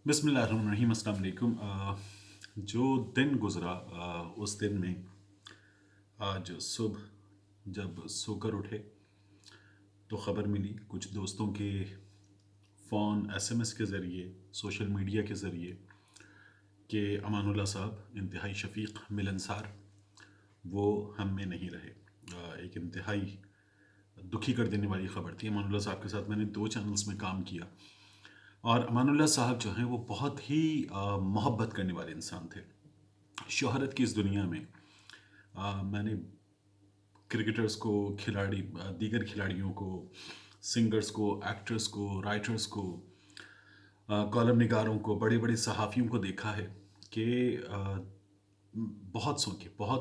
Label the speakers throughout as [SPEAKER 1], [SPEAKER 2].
[SPEAKER 1] बिस्मिल्लाहिर्रहमानिर्रहीम। अस्सलाम वालेकुम। जो दिन गुज़रा, उस दिन में आज सुबह जब सोकर उठे तो ख़बर मिली कुछ दोस्तों के फ़ोन एसएमएस के ज़रिए, सोशल मीडिया के ज़रिए, कि अमानुल्लाह साहब इंतहाई शफ़ीक़ मिलनसार वो हम में नहीं रहे। एक इंतहाई दुखी कर देने वाली ख़बर थी। अमानुल्लाह साहब के साथ मैंने 2 चैनल्स में काम किया और अमानुल्लाह साहब जो हैं वो बहुत ही मोहब्बत करने वाले इंसान थे। शोहरत की इस दुनिया में मैंने क्रिकेटर्स को, दीगर खिलाड़ियों को, सिंगर्स को, एक्टर्स को, राइटर्स को, कॉलम निगारों को, बड़े बड़े सहाफ़ियों को देखा है कि बहुत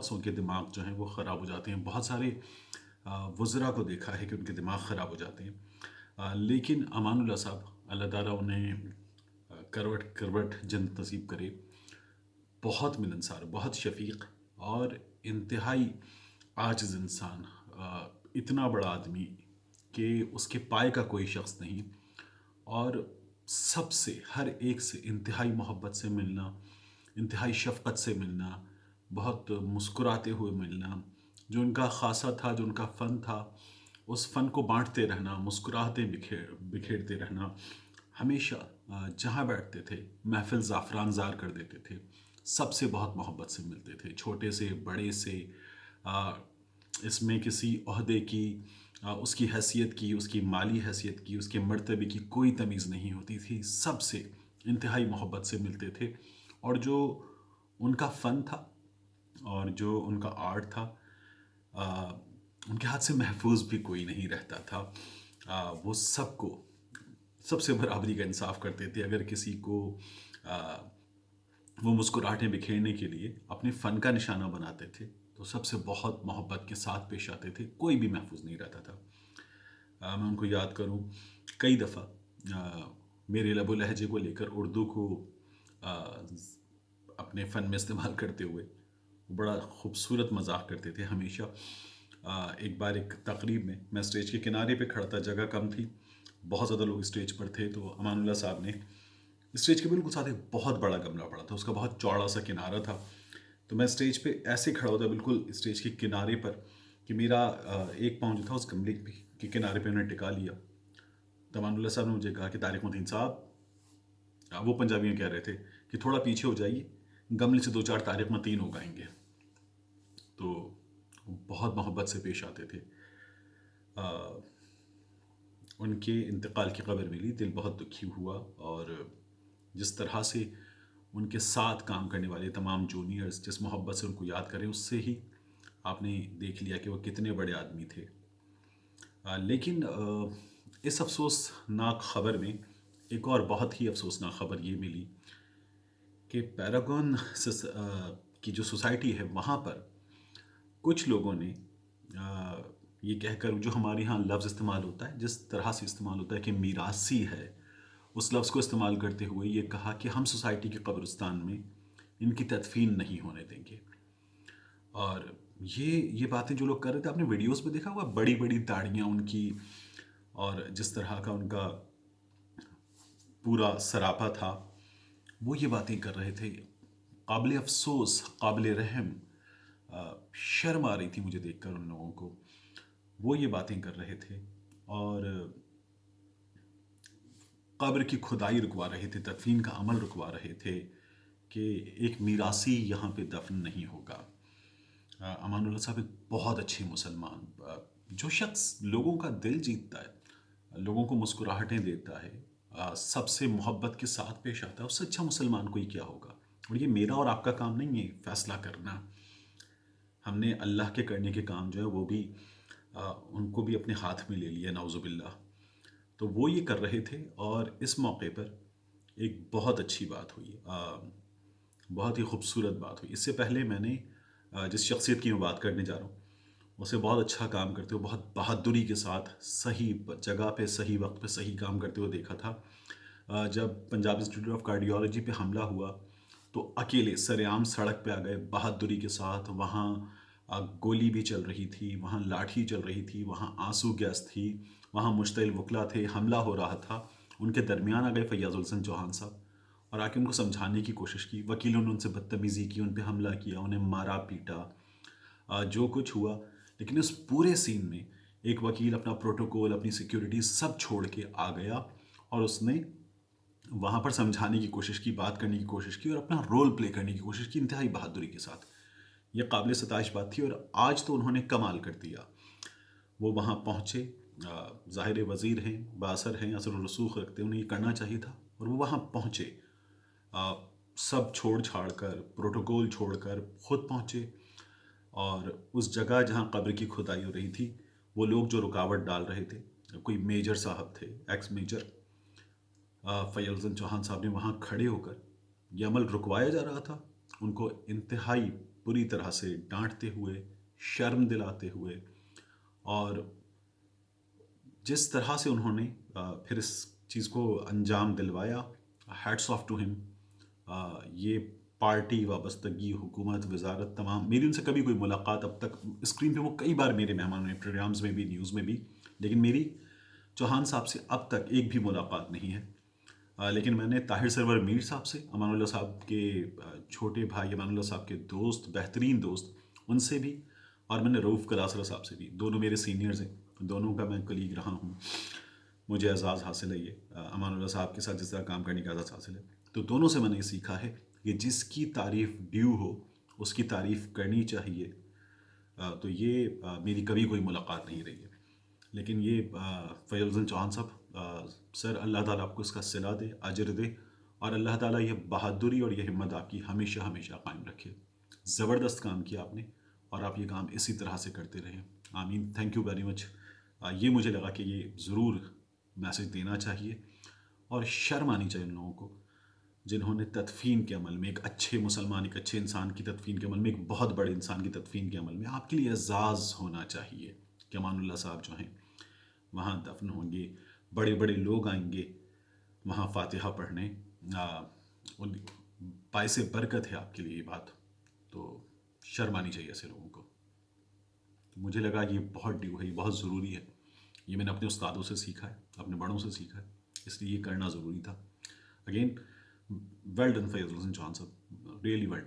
[SPEAKER 1] सौ के दिमाग जो हैं वो ख़राब हो जाते हैं। बहुत सारे वज़रा को देखा है कि उनके दिमाग ख़राब हो जाते हैं। लेकिन अमानुल्लाह साहब, अल्लाह ताला उन्हें करवट करवट जन्नत नसीब करे, बहुत मिलनसार, बहुत शफ़ीक़ और इंतहाई आजिज़ इंसान। इतना बड़ा आदमी कि उसके पाए का कोई शख्स नहीं, और सबसे, हर एक से इंतहाई मोहब्बत से मिलना, इंतहाई शफ़क़त से मिलना, बहुत मुस्कुराते हुए मिलना। जो उनका ख़ासा था, जो उनका फ़न था, उस फ़न को बाँटते रहना, मुस्कुराहटें बिखेरते रहना। हमेशा जहाँ बैठते थे महफ़िल ज़ाफ़रान ज़ार कर देते थे। सबसे बहुत मोहब्बत से मिलते थे, छोटे से बड़े से। अ, इसमें किसी ओहदे की, उसकी हैसियत की, उसकी माली हैसियत की, उसके मर्तबे की कोई तमीज़ नहीं होती थी। सबसे इंतहाई मोहब्बत से मिलते थे। और जो उनका फ़न था और जो उनका आर्ट था, आ, उनके हाथ से महफूज भी कोई नहीं रहता था। वो सबको, सबसे बराबरी का इंसाफ करते थे। अगर किसी को आ, वो मुस्कुराहटें बिखेरने के लिए अपने फ़न का निशाना बनाते थे तो सबसे बहुत मोहब्बत के साथ पेश आते थे। कोई भी महफूज नहीं रहता था। मैं उनको याद करूं, कई दफ़ा मेरे लबो लहजे को लेकर, उर्दू को आ, अपने फ़न में इस्तेमाल करते हुए बड़ा खूबसूरत मजाक करते थे हमेशा। एक बार एक तकरीब में मैं स्टेज के किनारे पे खड़ा था, जगह कम थी, बहुत ज़्यादा लोग स्टेज पर थे। तो अमानुल्लाह साहब ने स्टेज के बिल्कुल साथ एक बहुत बड़ा गमला पड़ा था, उसका बहुत चौड़ा सा किनारा था। तो मैं स्टेज पे ऐसे खड़ा होता बिल्कुल स्टेज के किनारे पर कि मेरा एक पाँव जो था उस गमले के किनारे पे उन्हें टिका लिया। तो अमानुल्लाह साहब ने मुझे कहा कि तारिक मुतीन साहब, वो पंजाबी में कह रहे थे कि थोड़ा पीछे हो जाइए, गमले से 2-4 तारिक मतीन उगाएंगे। तो बहुत मोहब्बत से पेश आते थे। उनके इंतकाल की खबर मिली, दिल बहुत दुखी हुआ। और जिस तरह से उनके साथ काम करने वाले तमाम जूनियर्स जिस मोहब्बत से उनको याद करें, उससे ही आपने देख लिया कि वो कितने बड़े आदमी थे। लेकिन इस अफसोसनाक ख़बर में एक और बहुत ही अफसोसनाक ख़बर ये मिली कि पैरागॉन की जो सोसाइटी है वहाँ पर कुछ लोगों ने ये कहकर, जो हमारे यहाँ लफ्ज़ इस्तेमाल होता है, जिस तरह से इस्तेमाल होता है कि मीरासी है, उस लफ्ज़ को इस्तेमाल करते हुए ये कहा कि हम सोसाइटी के कब्रिस्तान में इनकी तदफीन नहीं होने देंगे। और ये बातें जो लोग कर रहे थे, आपने वीडियोस में देखा होगा, बड़ी बड़ी दाढ़ियाँ उनकी, और जिस तरह का उनका पूरा सरापा था, वो ये बातें कर रहे थे। काबिल अफसोस, काबिल रहम, शर्म आ रही थी मुझे देखकर उन लोगों को। वो ये बातें कर रहे थे और कब्र की खुदाई रुकवा रहे थे, तदफीन का अमल रुकवा रहे थे कि एक मीरासी यहाँ पे दफन नहीं होगा। अमानुल्लाह साहब एक बहुत अच्छे मुसलमान, जो शख्स लोगों का दिल जीतता है, लोगों को मुस्कुराहटें देता है, सबसे मोहब्बत के साथ पेश आता है, उससे अच्छा मुसलमान कोई क्या होगा। और ये मेरा और आपका काम नहीं है फैसला करना। हमने अल्लाह के करने के काम जो है वो भी उनको भी अपने हाथ में ले लिया, नाउज़ुबिल्लाह। तो वो ये कर रहे थे और इस मौके पर एक बहुत अच्छी बात हुई, बहुत ही खूबसूरत बात हुई। इससे पहले मैंने जिस शख्सियत की मैं बात करने जा रहा हूँ, उसे बहुत अच्छा काम करते हुए, बहुत बहादुरी के साथ सही जगह पे, सही वक्त पे सही काम करते हुए देखा था। जब पंजाब इंस्टीट्यूट ऑफ कार्डियोलॉजी पे हमला हुआ तो अकेले सरेआम सड़क पे आ गए बहादुरी के साथ। वहाँ गोली भी चल रही थी, वहाँ लाठी चल रही थी, वहाँ आंसू गैस थी, वहाँ मुश्तिल वकला थे, हमला हो रहा था। उनके दरमियान आ गए फैयाज़ुल हसन चौहान साहब। और आके उनको समझाने की कोशिश की। वकीलों ने उनसे बदतमीज़ी की, उन पे हमला किया, उन्हें मारा पीटा, जो कुछ हुआ। लेकिन उस पूरे सीन में एक वकील अपना प्रोटोकॉल, अपनी सिक्योरिटी सब छोड़ के आ गया और उसने वहाँ पर समझाने की कोशिश की, बात करने की कोशिश की और अपना रोल प्ले करने की कोशिश की इंतहाई बहादुरी के साथ। ये काबिल सताइश बात थी और आज तो उन्होंने कमाल कर दिया। वो वहाँ पहुँचे, ज़ाहिर वज़ीर हैं, बासर हैं, असर रसूख रखते हैं, उन्हें ये करना चाहिए था और वो वहाँ पहुँचे। सब छोड़ छाड़ कर, प्रोटोकॉल छोड़कर खुद पहुँचे और उस जगह जहाँ कब्र की खुदाई हो रही थी, वो लोग जो रुकावट डाल रहे थे, कोई मेजर साहब थे, एक्स मेजर फैयल हसन चौहान साहब ने वहाँ खड़े होकर ये अमल रुकवाया जा रहा था, उनको इंतहाई बुरी तरह से डांटते हुए, शर्म दिलाते हुए और जिस तरह से उन्होंने फिर इस चीज़ को अंजाम दिलवाया, हैट्स ऑफ टू हिम। ये पार्टी वाबस्तगी, हुकूमत, वजारत, तमाम, मेरी उनसे कभी कोई मुलाकात अब तक, स्क्रीन पे वो कई बार मेरे मेहमान हुए, प्रोग्राम्स में भी, न्यूज़ में भी, लेकिन मेरी चौहान साहब से अब तक एक भी मुलाकात नहीं है। लेकिन मैंने ताहिर सरवर मीर साहब से, अमानुल्लाह साहब के छोटे भाई, अमानुल्लाह साहब के दोस्त, बेहतरीन दोस्त, उनसे भी, और मैंने रऊफ़ कलासरा साहब से भी, दोनों मेरे सीनियर्स हैं, दोनों का मैं कलीग रहा हूँ। मुझे एजाज़ हासिल है ये, अमानुल्लाह साहब के साथ जिस तरह काम करने का एजाज़ हासिल है। तो दोनों से मैंने ये सीखा है कि जिसकी तारीफ़ ड्यू हो उसकी तारीफ़ करनी चाहिए। तो ये मेरी कभी कोई मुलाकात नहीं रही है। लेकिन ये फैयल हसन चौहान साहब, सर अल्लाह ताला आपको इसका सिला दे, अजर दे, और अल्लाह ताला ये बहादुरी और ये हिम्मत आपकी हमेशा हमेशा कायम रखे। ज़बरदस्त काम किया आपने और आप ये काम इसी तरह से करते रहें। आमीन। Thank you very much. ये मुझे लगा कि ये ज़रूर मैसेज देना चाहिए और शर्म आनी चाहिए उन लोगों को जिन्होंने तदफीन के अमल में, एक अच्छे मुसलमान, एक अच्छे इंसान की तदफीन के अमल में, एक बहुत बड़े इंसान की तदफीन के अमल में आपके लिए एजाज़ होना चाहिए कि अमानुल्लाह साहब जो हैं वहाँ दफन होंगे, बड़े बड़े लोग आएंगे वहाँ फातिहा पढ़ने। उन बायसे बरकत है आपके लिए ये बात, तो शर्म आनी चाहिए ऐसे लोगों को। तो मुझे लगा ये बहुत ड्यू है, ये बहुत ज़रूरी है। ये मैंने अपने उस्तादों से सीखा है, अपने बड़ों से सीखा है, इसलिए ये करना ज़रूरी था। Again well done Faizal Hasan Chauhan साहब, रियली वेल डन।